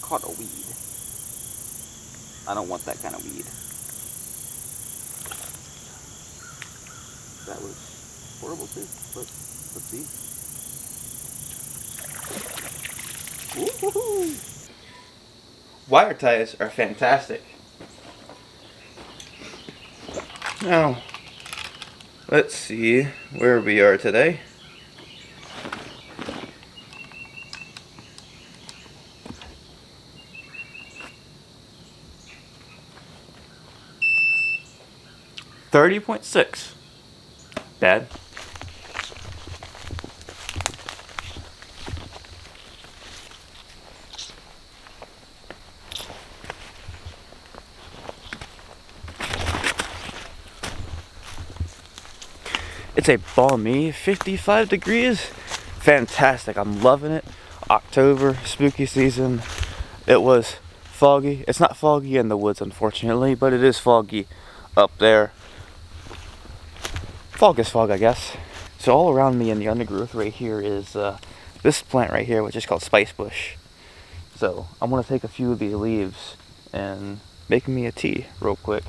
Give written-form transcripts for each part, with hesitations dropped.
caught a weed. I don't want that kind of weed. That was horrible too, but let's see. Woo-hoo-hoo. Wire ties are fantastic. Now, let's see where we are today. $30.6. Bad. It's a balmy 55 degrees. Fantastic. I'm loving it. October, spooky season. It was foggy. It's not foggy in the woods, unfortunately, but it is foggy up there. Fog is fog, I guess. So all around me in the undergrowth right here is this plant right here, which is called spice bush. So I'm gonna take a few of these leaves and make me a tea real quick.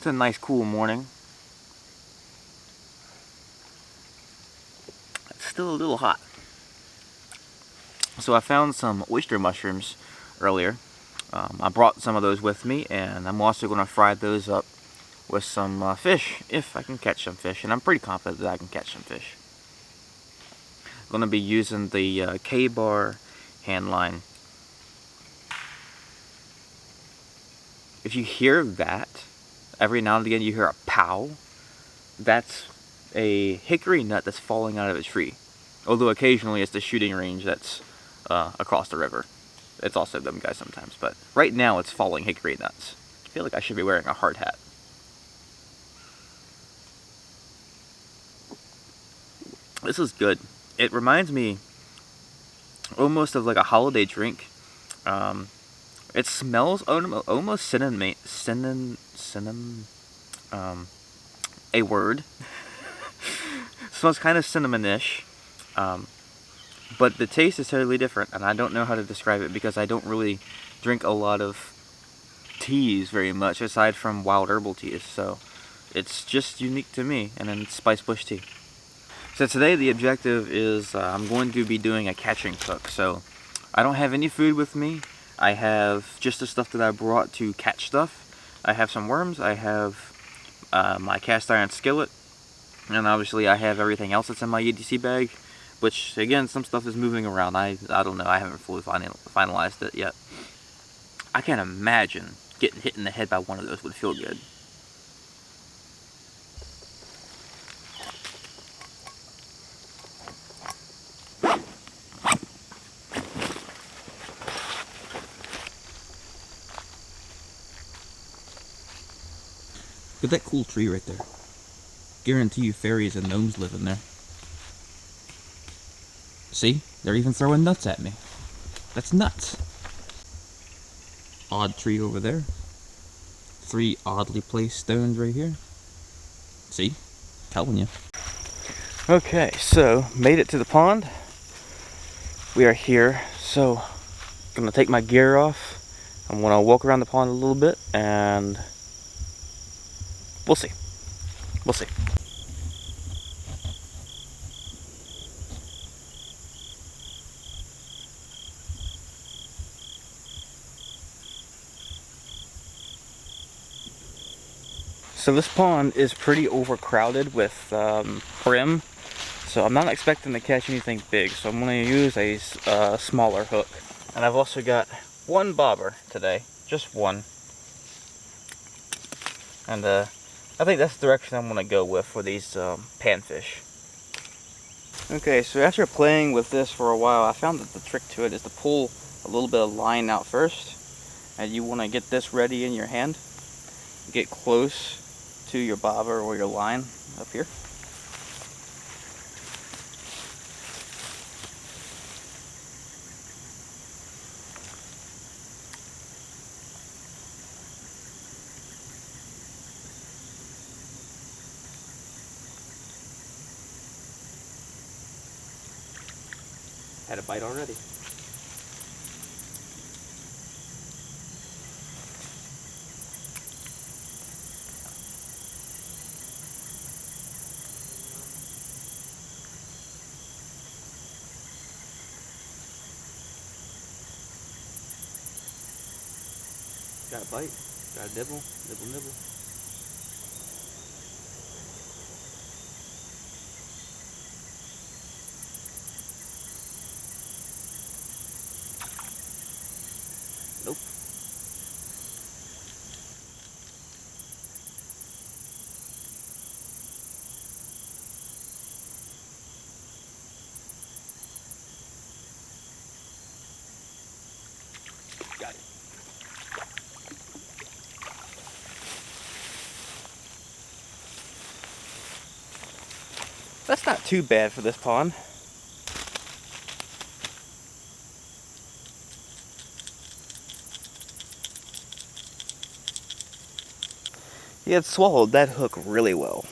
It's a nice cool morning. It's still a little hot. So I found some oyster mushrooms earlier. I brought some of those with me, and I'm also going to fry those up with some fish, if I can catch some fish, and I'm pretty confident that I can catch some fish. I'm going to be using the K-Bar Handline. If you hear that, every now and again you hear a pow, that's a hickory nut that's falling out of a tree. Although occasionally it's the shooting range that's across the river. It's also them guys sometimes, but right now it's falling hickory nuts. I feel like I should be wearing a hard hat. This is good. It reminds me almost of like a holiday drink. It smells almost cinnamon, a word. Smells kind of cinnamonish, but the taste is totally different, and I don't know how to describe it because I don't really drink a lot of teas very much aside from wild herbal teas, so it's just unique to me. And then spice bush tea. So today the objective is I'm going to be doing a catch and cook. So I don't have any food with me. I have just the stuff that I brought to catch stuff. I have some worms, I have my cast iron skillet, and obviously I have everything else that's in my EDC bag, which again, some stuff is moving around. I don't know, I haven't fully finalized it yet. I can't imagine getting hit in the head by one of those would feel good. Look at that cool tree right there. Guarantee you fairies and gnomes live in there. See? They're even throwing nuts at me. That's nuts. Odd tree over there. 3 oddly placed stones right here. See? Telling you. Okay, so made it to the pond. We are here. So, gonna take my gear off. I'm gonna walk around the pond a little bit and we'll see. We'll see. So this pond is pretty overcrowded with brim, so I'm not expecting to catch anything big, so I'm going to use a smaller hook. And I've also got one bobber today, just one. And I think that's the direction I'm going to go with for these panfish. Okay, so after playing with this for a while, I found that the trick to it is to pull a little bit of line out first. And you want to get this ready in your hand. Get close to your bobber or your line up here. Had a bite already. Got a bite, got a nibble, nibble, nibble. Nope. Got it. That's not too bad for this pond. He had swallowed that hook really well.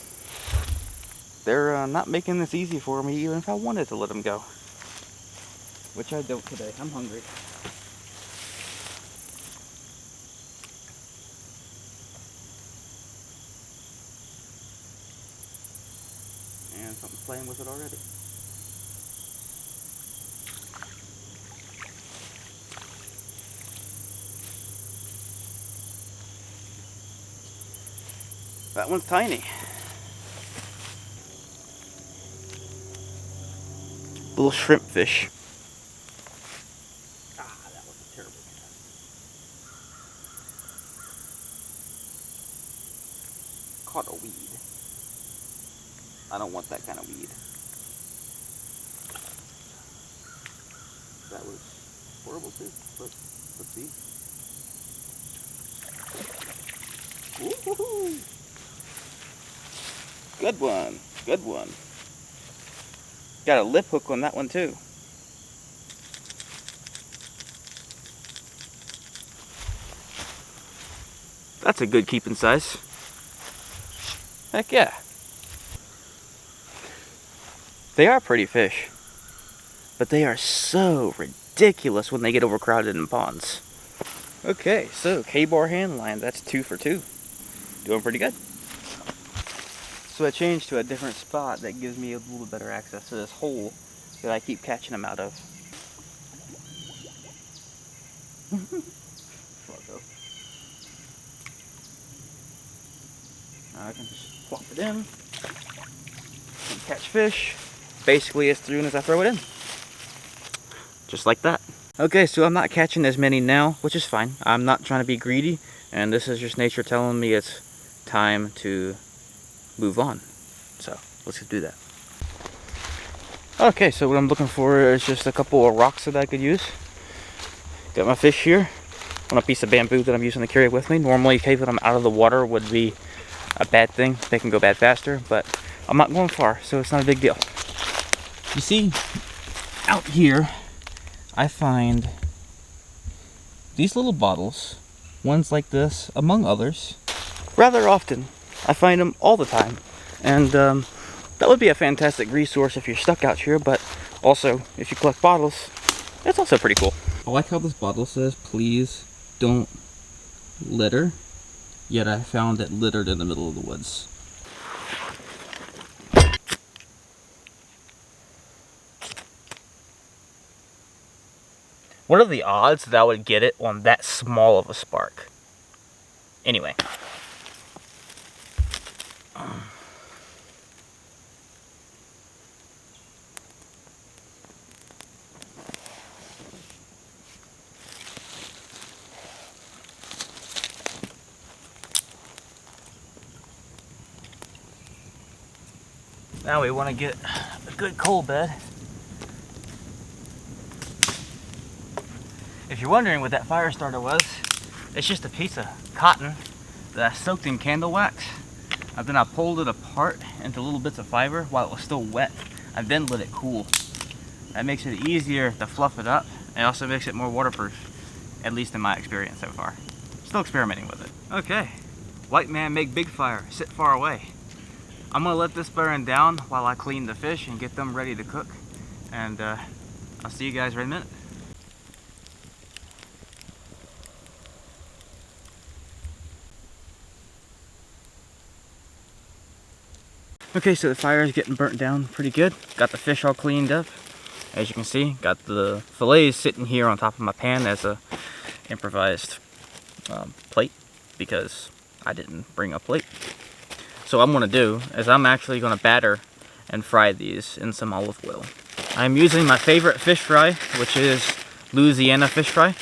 They're not making this easy for me even if I wanted to let them go. Which I don't today. I'm hungry. And something's playing with it already. That one's tiny. Little shrimp fish. Ah, that was a terrible cast. Caught a weed. I don't want that kind of weed. That was horrible too, but let's see. Woo-hoo-hoo. Good one, good one. Got a lip hook on that one too. That's a good keeping size. Heck yeah. They are pretty fish, but they are so ridiculous when they get overcrowded in ponds. Okay, so K-bar handline, that's 2 for 2. Doing pretty good. So I changed to a different spot that gives me a little better access to this hole that I keep catching them out of. I can just plop it in and catch fish basically as soon as I throw it in. Just like that. Okay, so I'm not catching as many now, which is fine. I'm not trying to be greedy, and this is just nature telling me it's time to move on. So let's just do that. Okay, so what I'm looking for is just a couple of rocks that I could use. Got my fish here on a piece of bamboo that I'm using to carry with me. Normally keeping them out of the water would be a bad thing. They can go bad faster, but I'm not going far, so it's not a big deal. You see, out here I find these little bottles, ones like this among others, rather often. I find them all the time, and that would be a fantastic resource if you're stuck out here, but also if you collect bottles, it's also pretty cool. I like how this bottle says, please don't litter, yet I found it littered in the middle of the woods. What are the odds that I would get it on that small of a spark? Anyway. Now we want to get a good coal bed. If you're wondering what that fire starter was, it's just a piece of cotton that I soaked in candle wax. And then I pulled it apart into little bits of fiber while it was still wet. I then let it cool. That makes it easier to fluff it up, and also makes it more waterproof, at least in my experience so far. Still experimenting with it. Okay, white man make big fire, sit far away. I'm gonna let this burn down while I clean the fish and get them ready to cook. And I'll see you guys right in a minute. Okay, so the fire is getting burnt down pretty good. Got the fish all cleaned up. As you can see, got the fillets sitting here on top of my pan as a improvised plate because I didn't bring a plate. So what I'm going to do is I'm actually going to batter and fry these in some olive oil. I'm using my favorite fish fry, which is Louisiana fish fry.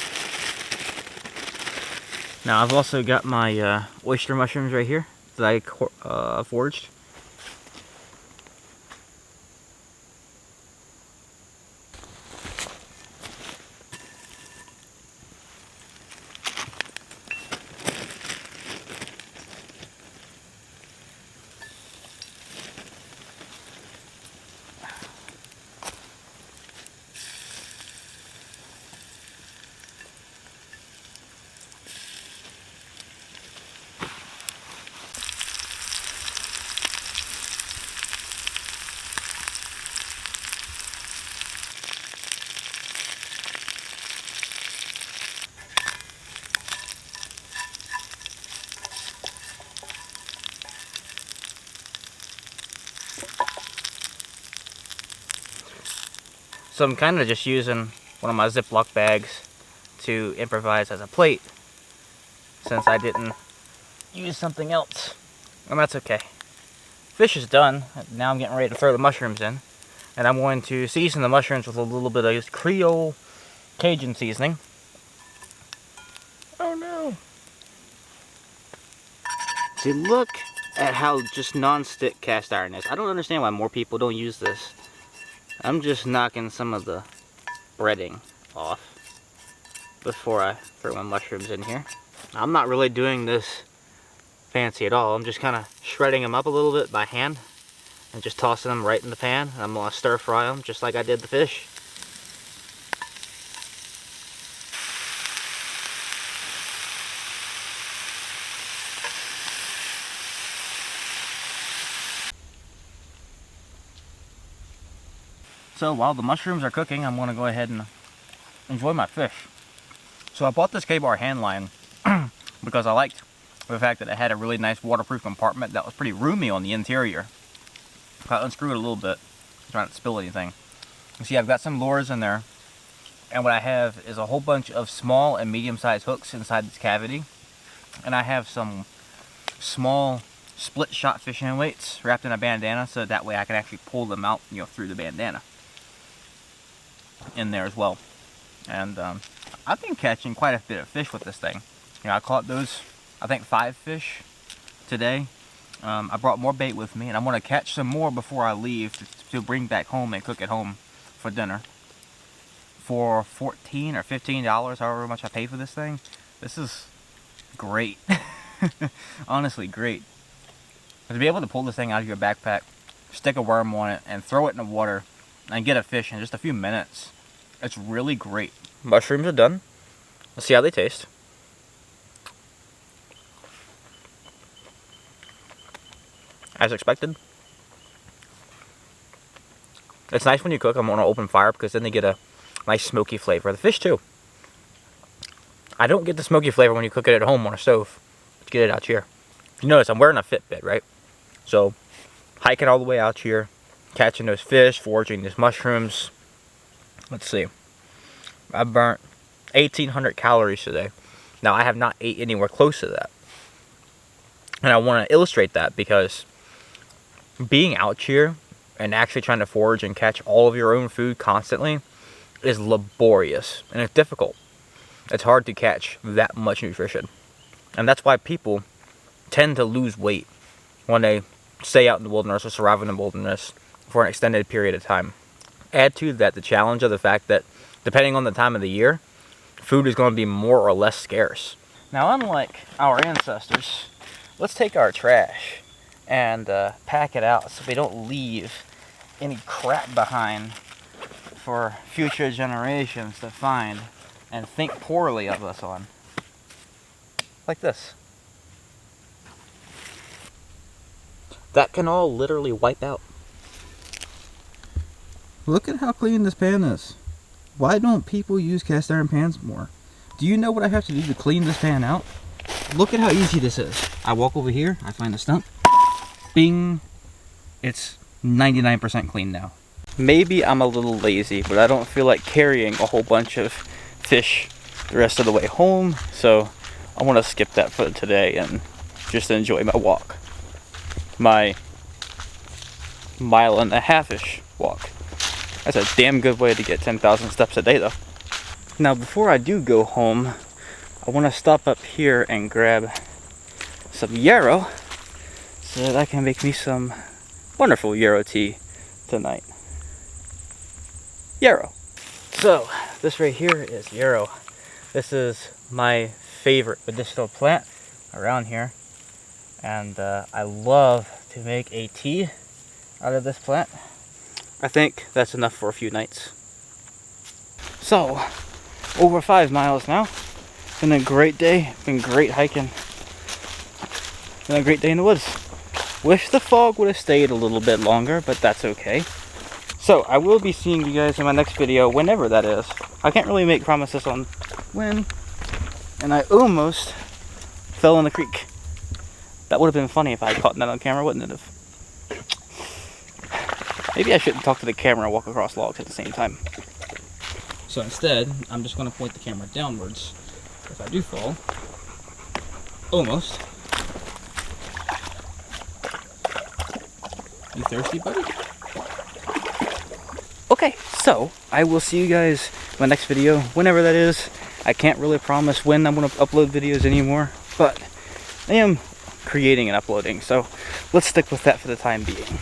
Now I've also got my oyster mushrooms right here that I foraged. So I'm kind of just using one of my Ziploc bags to improvise as a plate, since I didn't use something else. And that's okay. Fish is done. Now I'm getting ready to throw the mushrooms in. And I'm going to season the mushrooms with a little bit of Creole Cajun seasoning. Oh no! See, look at how just non-stick cast iron is. I don't understand why more people don't use this. I'm just knocking some of the breading off before I throw my mushrooms in here. I'm not really doing this fancy at all. I'm just kind of shredding them up a little bit by hand and just tossing them right in the pan. I'm going to stir fry them just like I did the fish. So while the mushrooms are cooking, I'm going to go ahead and enjoy my fish. So I bought this K-Bar Handline because I liked the fact that it had a really nice waterproof compartment that was pretty roomy on the interior. If I unscrew it a little bit, try not to spill anything. You see, I've got some lures in there, and what I have is a whole bunch of small and medium-sized hooks inside this cavity, and I have some small split shot fishing weights wrapped in a bandana, so that way I can actually pull them out, through the bandana in there as well. And I've been catching quite a bit of fish with this thing. I caught those, I think 5 fish today. I brought more bait with me, and I'm going to catch some more before I leave to bring back home and cook at home for dinner. For $14 or $15, however much I pay for this thing, this is great. Honestly, great. To be able to pull this thing out of your backpack, stick a worm on it, and throw it in the water, and get a fish in just a few minutes, it's really great. Mushrooms are done. Let's see how they taste. As expected. It's nice when you cook them on an open fire because then they get a nice smoky flavor. The fish too. I don't get the smoky flavor when you cook it at home on a stove. Let's get it out here. You notice I'm wearing a Fitbit, right? So, hiking all the way out here, catching those fish, foraging these mushrooms. Let's see. I burnt 1,800 calories today. Now, I have not ate anywhere close to that. And I want to illustrate that because being out here and actually trying to forage and catch all of your own food constantly is laborious and it's difficult. It's hard to catch that much nutrition. And that's why people tend to lose weight when they stay out in the wilderness or survive in the wilderness for an extended period of time. Add to that the challenge of the fact that depending on the time of the year, food is going to be more or less scarce. Now, unlike our ancestors, let's take our trash and pack it out so we don't leave any crap behind for future generations to find and think poorly of us on. Like this. That can all literally wipe out. Look at how clean this pan is. Why don't people use cast iron pans more? Do you know what I have to do to clean this pan out? Look at how easy this is. I walk over here, I find a stump, bing, it's 99% clean now. Maybe I'm a little lazy, but I don't feel like carrying a whole bunch of fish the rest of the way home, so I want to skip that for today and just enjoy my walk. My 1.5-ish walk. That's a damn good way to get 10,000 steps a day though. Now before I do go home, I want to stop up here and grab some yarrow so that I can make me some wonderful yarrow tea tonight. Yarrow. So this right here is yarrow. This is my favorite medicinal plant around here, and I love to make a tea out of this plant. I think that's enough for a few nights. So, over 5 miles now. Been a great day. Been great hiking. Been a great day in the woods. Wish the fog would have stayed a little bit longer, but that's okay. So, I will be seeing you guys in my next video, whenever that is. I can't really make promises on when. And I almost fell in the creek. That would have been funny if I had caught that on camera, wouldn't it have? Maybe I shouldn't talk to the camera and walk across logs at the same time. So instead, I'm just going to point the camera downwards. If I do fall, almost. You thirsty, buddy? Okay, so I will see you guys in my next video, whenever that is. I can't really promise when I'm going to upload videos anymore, but I am creating and uploading, so let's stick with that for the time being.